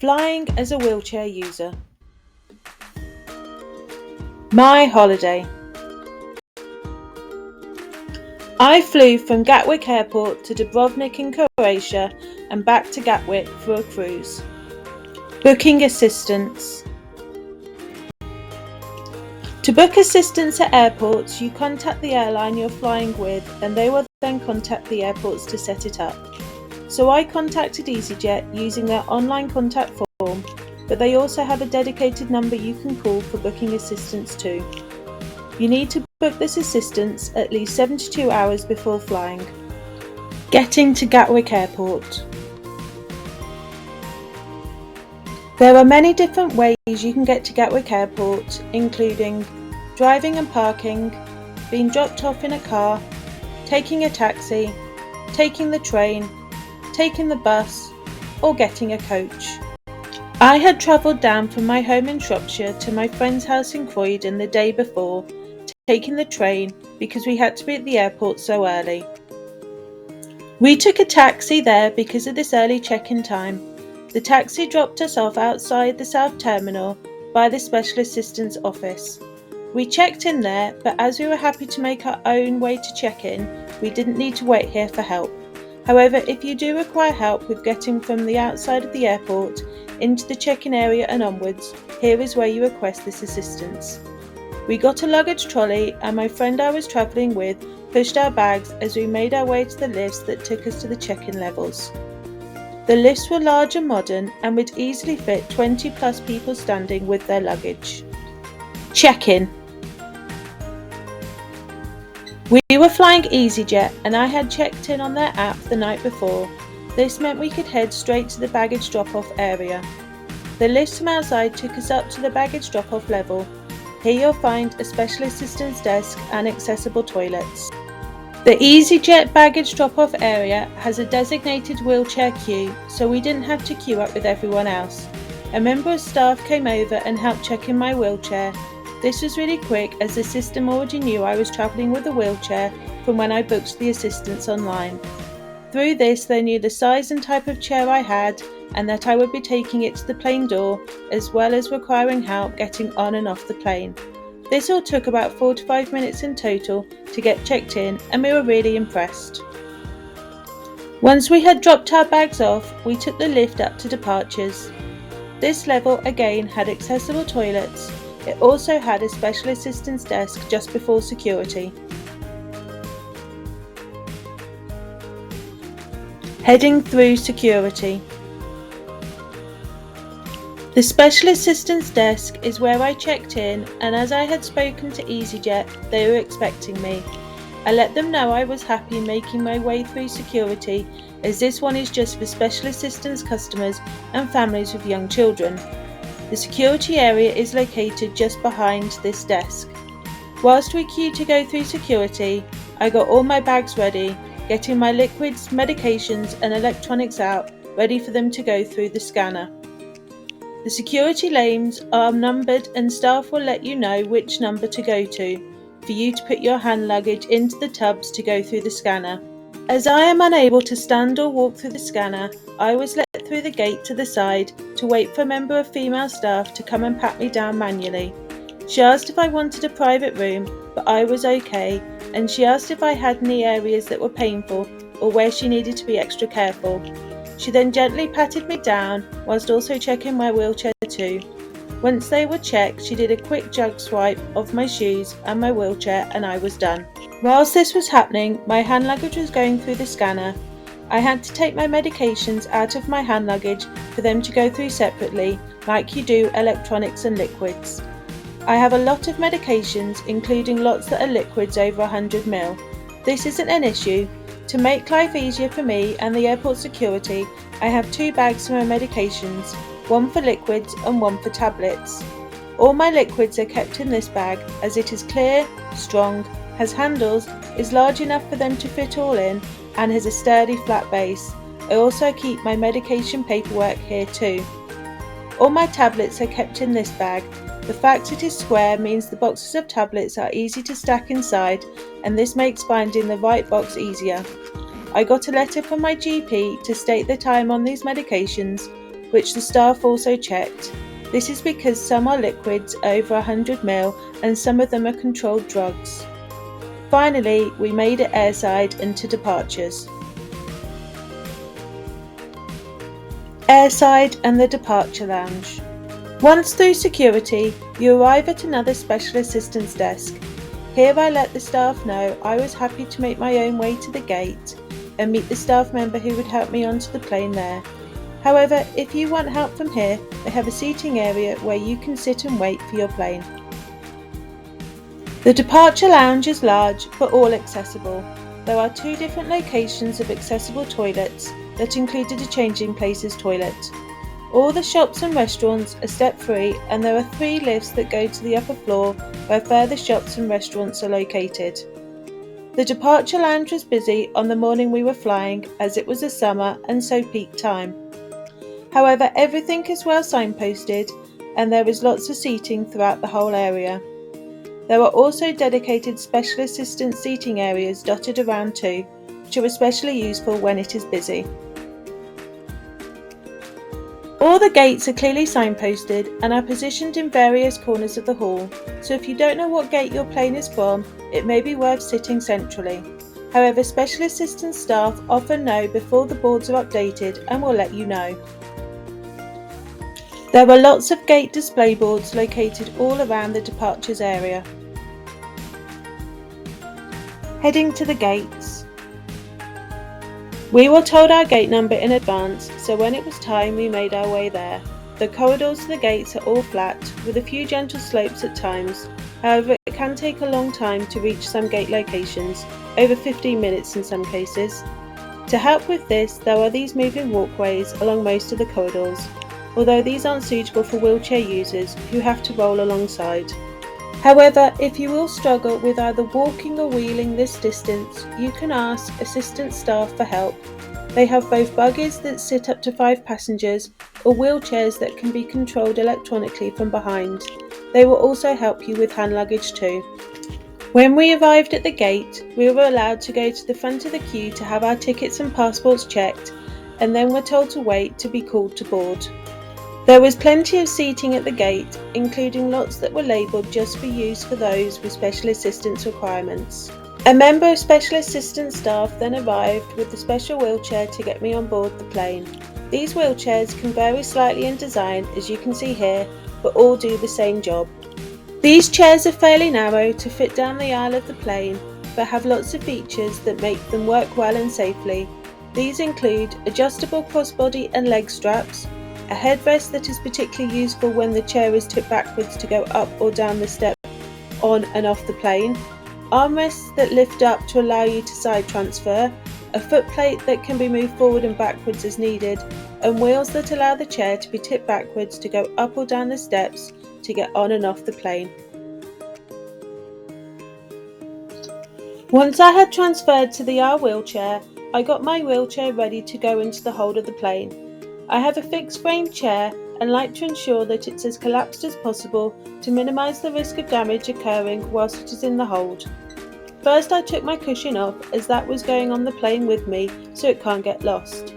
Flying as a wheelchair user. My holiday. I flew from Gatwick Airport to Dubrovnik in Croatia and back to Gatwick for a cruise. Booking assistance. To book assistance at airports, you contact the airline you're flying with and they will then contact the airports to set it up. So I contacted Easyjet using their online contact form, but they also have a dedicated number you can call for booking assistance too. You need to book this assistance at least 72 hours before flying. Getting to Gatwick Airport. There are many different ways you can get to Gatwick Airport, including driving and parking, being dropped off in a car, taking a taxi, taking the train, taking the bus, or getting a coach. I had travelled down from my home in Shropshire to my friend's house in Croydon the day before, taking the train because we had to be at the airport so early. We took a taxi there because of this early check-in time. The taxi dropped us off outside the South Terminal by the Special Assistance Office. We checked in there, but as we were happy to make our own way to check-in, we didn't need to wait here for help. However, if you do require help with getting from the outside of the airport into the check-in area and onwards, here is where you request this assistance. We got a luggage trolley and my friend I was travelling with pushed our bags as we made our way to the lifts that took us to the check-in levels. The lifts were large and modern and would easily fit 20 plus people standing with their luggage. Check-in. We were flying Easyjet and I had checked in on their app the night before. This meant we could head straight to the baggage drop-off area. The lifts from outside took us up to the baggage drop-off level. Here you'll find a special assistance desk and accessible toilets. The Easyjet baggage drop-off area has a designated wheelchair queue, so we didn't have to queue up with everyone else. A member of staff came over and helped check in my wheelchair. This was really quick as the system already knew I was travelling with a wheelchair from when I booked the assistance online. Through this they knew the size and type of chair I had and that I would be taking it to the plane door as well as requiring help getting on and off the plane. This all took about 4 to 5 minutes in total to get checked in and we were really impressed. Once we had dropped our bags off, we took the lift up to departures. This level again had accessible toilets. It also had a special assistance desk just before security. Heading through security. The special assistance desk is where I checked in, and as I had spoken to Easyjet, they were expecting me. I let them know I was happy making my way through security, as this one is just for special assistance customers and families with young children. The security area is located just behind this desk. Whilst we queued to go through security, I got all my bags ready, getting my liquids, medications and electronics out, ready for them to go through the scanner. The security lanes are numbered and staff will let you know which number to go to, for you to put your hand luggage into the tubs to go through the scanner. As I am unable to stand or walk through the scanner, I was let through the gate to the side to wait for a member of female staff to come and pat me down manually. She asked if I wanted a private room, but I was okay, and she asked if I had any areas that were painful or where she needed to be extra careful. She then gently patted me down whilst also checking my wheelchair too. Once they were checked, she did a quick jug swipe of my shoes and my wheelchair and I was done. Whilst this was happening, my hand luggage was going through the scanner. I had to take my medications out of my hand luggage for them to go through separately, like you do electronics and liquids. I have a lot of medications, including lots that are liquids over 100ml. This isn't an issue. To make life easier for me and the airport security, I have 2 bags for my medications, one for liquids and one for tablets. All my liquids are kept in this bag as it is clear, strong, has handles, is large enough for them to fit all in, and has a sturdy flat base. I also keep my medication paperwork here too. All my tablets are kept in this bag. The fact it is square means the boxes of tablets are easy to stack inside, and this makes finding the right box easier. I got a letter from my GP to state that I am on these medications. which the staff also checked. This is because some are liquids over 100 ml and some of them are controlled drugs. Finally, we made it airside and to departures. Airside and the departure lounge. Once through security, you arrive at another special assistance desk. Here I let the staff know I was happy to make my own way to the gate and meet the staff member who would help me onto the plane there. However, if you want help from here, they have a seating area where you can sit and wait for your plane. The departure lounge is large but all accessible. There are 2 different locations of accessible toilets that included a changing places toilet. All the shops and restaurants are step-free and there are 3 lifts that go to the upper floor where further shops and restaurants are located. The departure lounge was busy on the morning we were flying as it was a summer and so peak time. However, everything is well signposted and there is lots of seating throughout the whole area. There are also dedicated special assistance seating areas dotted around too, which are especially useful when it is busy. All the gates are clearly signposted and are positioned in various corners of the hall, so if you don't know what gate your plane is from, it may be worth sitting centrally. However, special assistance staff often know before the boards are updated and will let you know. There were lots of gate display boards located all around the departures area. Heading to the gates. We were told our gate number in advance, so when it was time we made our way there. The corridors to the gates are all flat, with a few gentle slopes at times. However, it can take a long time to reach some gate locations, over 15 minutes in some cases. To help with this, there are these moving walkways along most of the corridors, although these aren't suitable for wheelchair users who have to roll alongside. However, if you will struggle with either walking or wheeling this distance, you can ask assistant staff for help. They have both buggies that sit up to 5 passengers or wheelchairs that can be controlled electronically from behind. They will also help you with hand luggage too. When we arrived at the gate, we were allowed to go to the front of the queue to have our tickets and passports checked, and then were told to wait to be called to board. There was plenty of seating at the gate, including lots that were labelled just for use for those with special assistance requirements. A member of special assistance staff then arrived with the special wheelchair to get me on board the plane. These wheelchairs can vary slightly in design, as you can see here, but all do the same job. These chairs are fairly narrow to fit down the aisle of the plane, but have lots of features that make them work well and safely. These include adjustable crossbody and leg straps, a headrest that is particularly useful when the chair is tipped backwards to go up or down the step on and off the plane, armrests that lift up to allow you to side transfer, a footplate that can be moved forward and backwards as needed, and wheels that allow the chair to be tipped backwards to go up or down the steps to get on and off the plane. Once I had transferred to the R wheelchair, I got my wheelchair ready to go into the hold of the plane. I have a fixed frame chair and like to ensure that it's as collapsed as possible to minimise the risk of damage occurring whilst it is in the hold. First I took my cushion off as that was going on the plane with me so it can't get lost.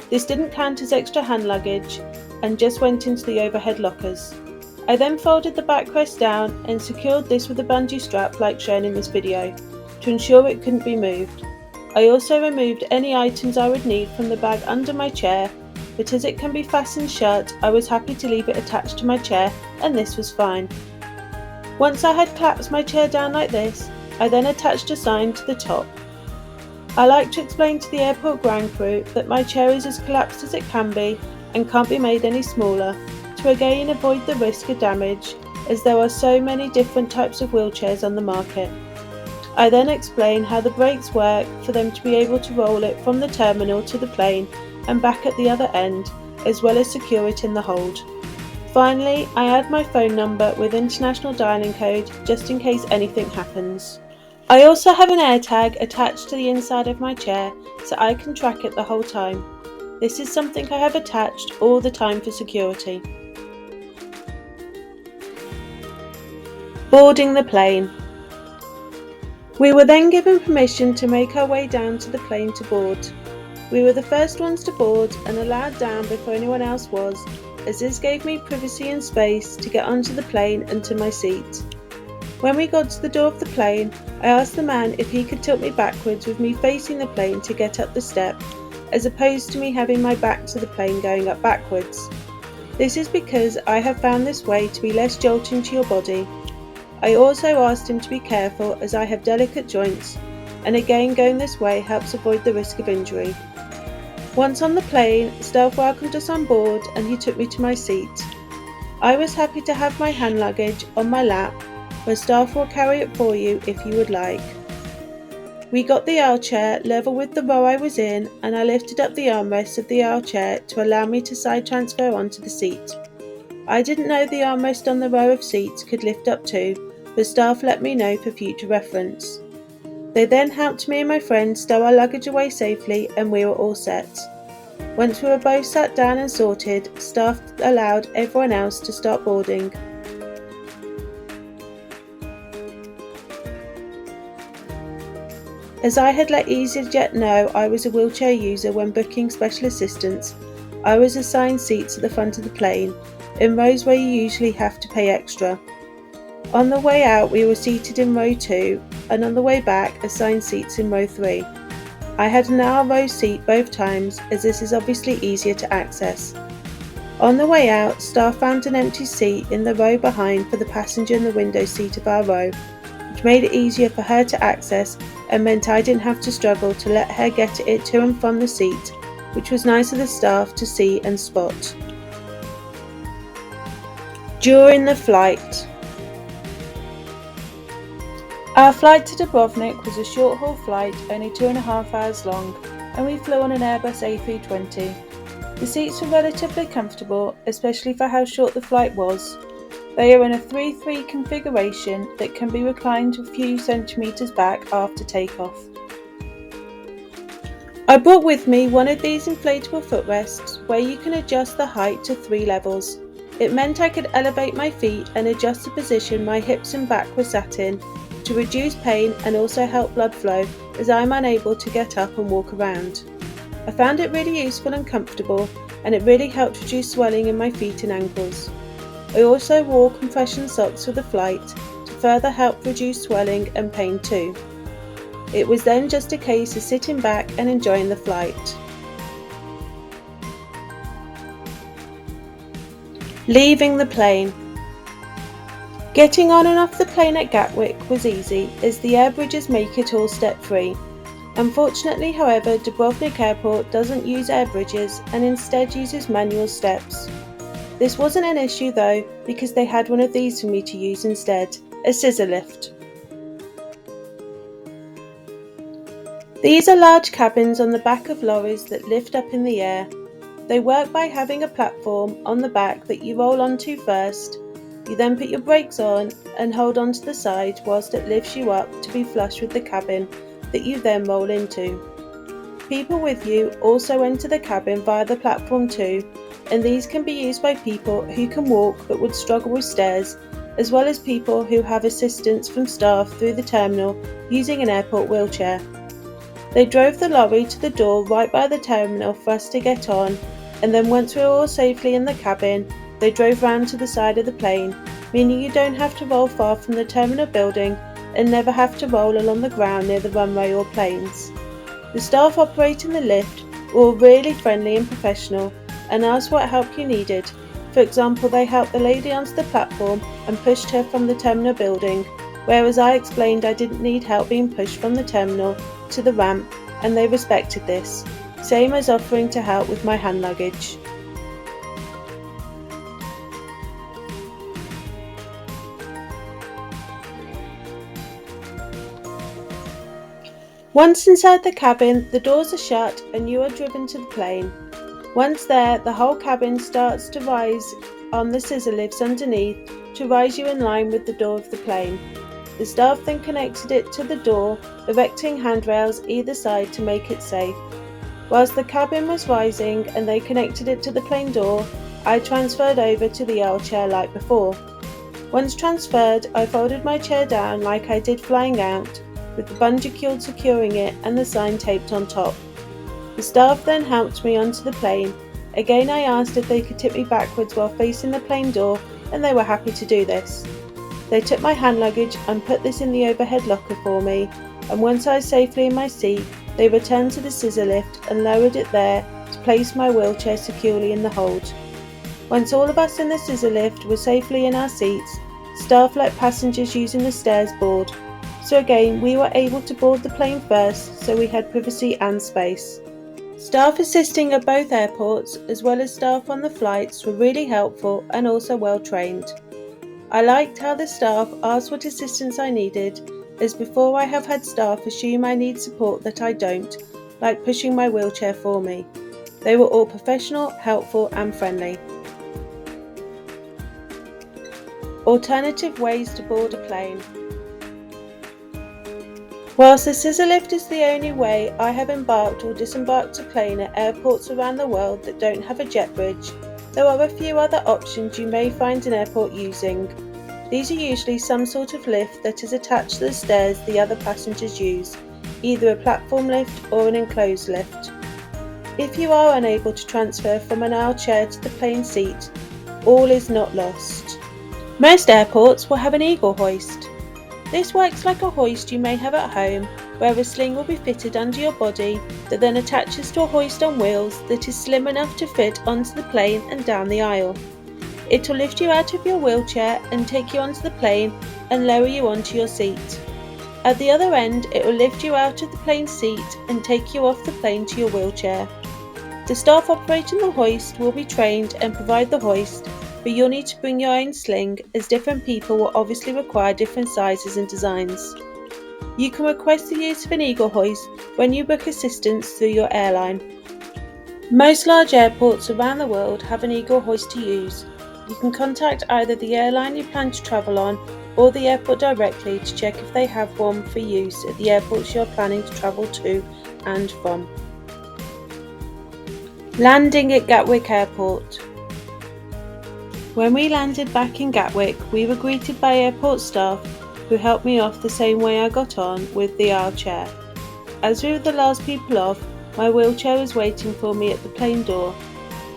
This didn't count as extra hand luggage and just went into the overhead lockers. I then folded the backrest down and secured this with a bungee strap like shown in this video to ensure it couldn't be moved. I also removed any items I would need from the bag under my chair, but as it can be fastened shut, I was happy to leave it attached to my chair and this was fine. Once I had clapped my chair down like this, I then attached a sign to the top. I like to explain to the airport ground crew that my chair is as collapsed as it can be and can't be made any smaller, to again avoid the risk of damage as there are so many different types of wheelchairs on the market. I then explain how the brakes work for them to be able to roll it from the terminal to the plane and back at the other end, as well as secure it in the hold. Finally, I add my phone number with international dialing code just in case anything happens. I also have an AirTag attached to the inside of my chair so I can track it the whole time. This is something I have attached all the time for security. Boarding the plane. We were then given permission to make our way down to the plane to board. We were the first ones to board and allowed down before anyone else was, as this gave me privacy and space to get onto the plane and to my seat. When we got to the door of the plane, I asked the man if he could tilt me backwards with me facing the plane to get up the step, as opposed to me having my back to the plane going up backwards. This is because I have found this way to be less jolting to your body. I also asked him to be careful as I have delicate joints, and again going this way helps avoid the risk of injury. Once on the plane, staff welcomed us on board and he took me to my seat. I was happy to have my hand luggage on my lap, where staff will carry it for you if you would like. We got the aisle chair level with the row I was in, and I lifted up the armrest of the aisle chair to allow me to side transfer onto the seat. I didn't know the armrest on the row of seats could lift up too, but staff let me know for future reference. They then helped me and my friend stow our luggage away safely and we were all set. Once we were both sat down and sorted, staff allowed everyone else to start boarding. As I had let Easyjet know I was a wheelchair user when booking special assistance, I was assigned seats at the front of the plane, in rows where you usually have to pay extra. On the way out we were seated in row 2, and on the way back assigned seats in row 3. I had an hour row seat both times, as this is obviously easier to access. On the way out, staff found an empty seat in the row behind for the passenger in the window seat of our row, which made it easier for her to access and meant I didn't have to struggle to let her get it to and from the seat, which was nice of the staff to see and spot. During the flight. Our flight to Dubrovnik was a short-haul flight, only 2.5 hours long, and we flew on an Airbus A320. The seats were relatively comfortable, especially for how short the flight was. They are in a 3-3 configuration that can be reclined a few centimetres back after takeoff. I brought with me one of these inflatable footrests where you can adjust the height to 3 levels. It meant I could elevate my feet and adjust the position my hips and back were sat in to reduce pain and also help blood flow as I am unable to get up and walk around. I found it really useful and comfortable, and it really helped reduce swelling in my feet and ankles. I also wore compression socks for the flight to further help reduce swelling and pain too. It was then just a case of sitting back and enjoying the flight. Leaving the plane. Getting on and off the plane at Gatwick was easy, as the air bridges make it all step-free. Unfortunately, however, Dubrovnik Airport doesn't use air bridges and instead uses manual steps. This wasn't an issue though, because they had one of these for me to use instead, a scissor lift. These are large cabins on the back of lorries that lift up in the air. They work by having a platform on the back that you roll onto first. You then put your brakes on and hold onto the side whilst it lifts you up to be flush with the cabin that you then roll into. People with you also enter the cabin via the platform too, and these can be used by people who can walk but would struggle with stairs, as well as people who have assistance from staff through the terminal using an airport wheelchair. They drove the lorry to the door right by the terminal for us to get on, and then once we were all safely in the cabin, they drove round to the side of the plane, meaning you don't have to roll far from the terminal building and never have to roll along the ground near the runway or planes. The staff operating the lift were all really friendly and professional and asked what help you needed. For example, they helped the lady onto the platform and pushed her from the terminal building, whereas I explained I didn't need help being pushed from the terminal to the ramp, and they respected this, same as offering to help with my hand luggage. Once inside the cabin, the doors are shut and you are driven to the plane. Once there, the whole cabin starts to rise on the scissor lifts underneath to rise you in line with the door of the plane. The staff then connected it to the door, erecting handrails either side to make it safe. Whilst the cabin was rising and they connected it to the plane door, I transferred over to the aisle chair like before. Once transferred, I folded my chair down like I did flying out, with the bungee cord securing it and the sign taped on top. The staff then helped me onto the plane. Again, I asked if they could tip me backwards while facing the plane door, and they were happy to do this. They took my hand luggage and put this in the overhead locker for me, and once I was safely in my seat, they returned to the scissor lift and lowered it there to place my wheelchair securely in the hold. Once all of us in the scissor lift were safely in our seats, staff let passengers using the stairs board. So again, we were able to board the plane first, so we had privacy and space. Staff assisting at both airports, as well as staff on the flights, were really helpful and also well trained. I liked how the staff asked what assistance I needed, as before I have had staff assume I need support that I don't, like pushing my wheelchair for me. They were all professional, helpful and friendly. Alternative ways to board a plane. Whilst the scissor lift is the only way I have embarked or disembarked a plane at airports around the world that don't have a jet bridge, there are a few other options you may find an airport using. These are usually some sort of lift that is attached to the stairs the other passengers use, either a platform lift or an enclosed lift. If you are unable to transfer from an aisle chair to the plane seat, all is not lost. Most airports will have an eagle hoist. This works like a hoist you may have at home, where a sling will be fitted under your body that then attaches to a hoist on wheels that is slim enough to fit onto the plane and down the aisle. It will lift you out of your wheelchair and take you onto the plane and lower you onto your seat. At the other end, it will lift you out of the plane seat and take you off the plane to your wheelchair. The staff operating the hoist will be trained and provide the hoist, but you'll need to bring your own sling, as different people will obviously require different sizes and designs. You can request the use of an eagle hoist when you book assistance through your airline. Most large airports around the world have an eagle hoist to use. You can contact either the airline you plan to travel on or the airport directly to check if they have one for use at the airports you're planning to travel to and from. Landing at Gatwick Airport. When we landed back in Gatwick, we were greeted by airport staff who helped me off the same way I got on, with the aisle chair. As we were the last people off, my wheelchair was waiting for me at the plane door.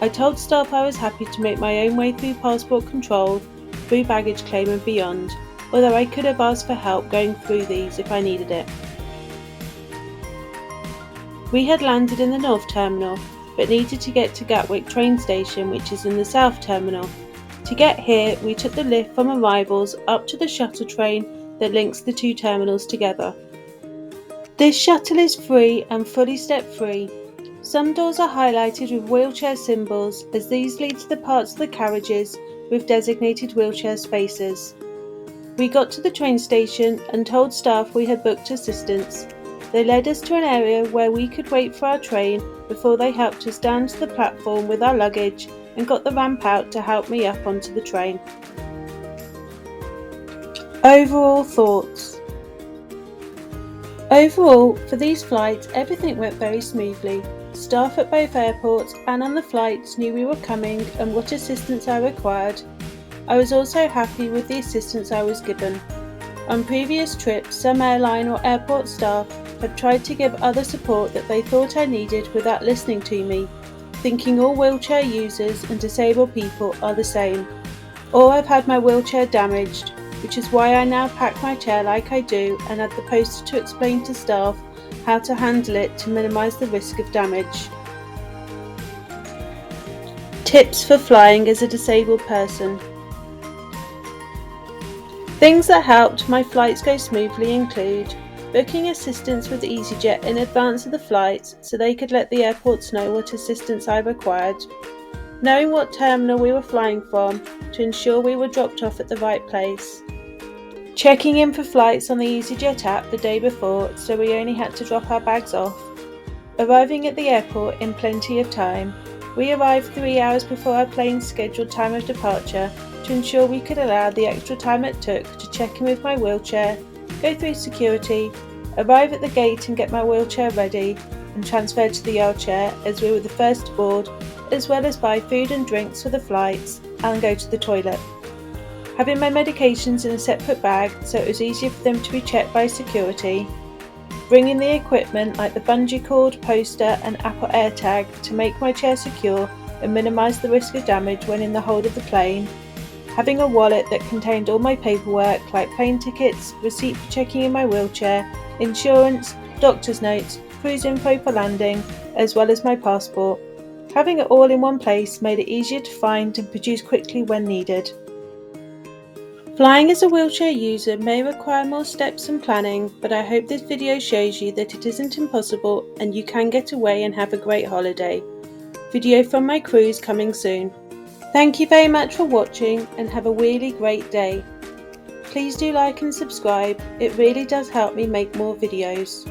I told staff I was happy to make my own way through passport control, through baggage claim and beyond, although I could have asked for help going through these if I needed it. We had landed in the North Terminal, but needed to get to Gatwick train station, which is in the South Terminal. To get here, we took the lift from arrivals up to the shuttle train that links the two terminals together. This shuttle is free and fully step-free. Some doors are highlighted with wheelchair symbols, as these lead to the parts of the carriages with designated wheelchair spaces. We got to the train station and told staff we had booked assistance. They led us to an area where we could wait for our train before they helped us down to the platform with our luggage and got the ramp out to help me up onto the train. Overall thoughts. Overall, for these flights, everything went very smoothly. Staff at both airports and on the flights knew we were coming and what assistance I required. I was also happy with the assistance I was given. On previous trips, some airline or airport staff have tried to give other support that they thought I needed without listening to me, thinking all wheelchair users and disabled people are the same. Or I've had my wheelchair damaged, which is why I now pack my chair like I do and add the poster to explain to staff how to handle it to minimise the risk of damage. Tips for flying as a disabled person. Things that helped my flights go smoothly include booking assistance with Easyjet in advance of the flights so they could let the airports know what assistance I required, knowing what terminal we were flying from to ensure we were dropped off at the right place, checking in for flights on the Easyjet app the day before so we only had to drop our bags off, arriving at the airport in plenty of time. We arrived 3 hours before our plane's scheduled time of departure to ensure we could allow the extra time it took to check in with my wheelchair, go through security, arrive at the gate and get my wheelchair ready and transferred to the aisle chair as we were the first to board, as well as buy food and drinks for the flights and go to the toilet. Having my medications in a separate bag so it was easier for them to be checked by security. bringing the equipment like the bungee cord, poster and Apple AirTag to make my chair secure and minimise the risk of damage when in the hold of the plane, having a wallet that contained all my paperwork like plane tickets, receipt for checking in my wheelchair, insurance, doctor's notes, cruise info for landing, as well as my passport. Having it all in one place made it easier to find and produce quickly when needed. Flying as a wheelchair user may require more steps and planning, but I hope this video shows you that it isn't impossible and you can get away and have a great holiday. Video from my cruise coming soon. Thank you very much for watching and have a really great day. Please do like and subscribe, it really does help me make more videos.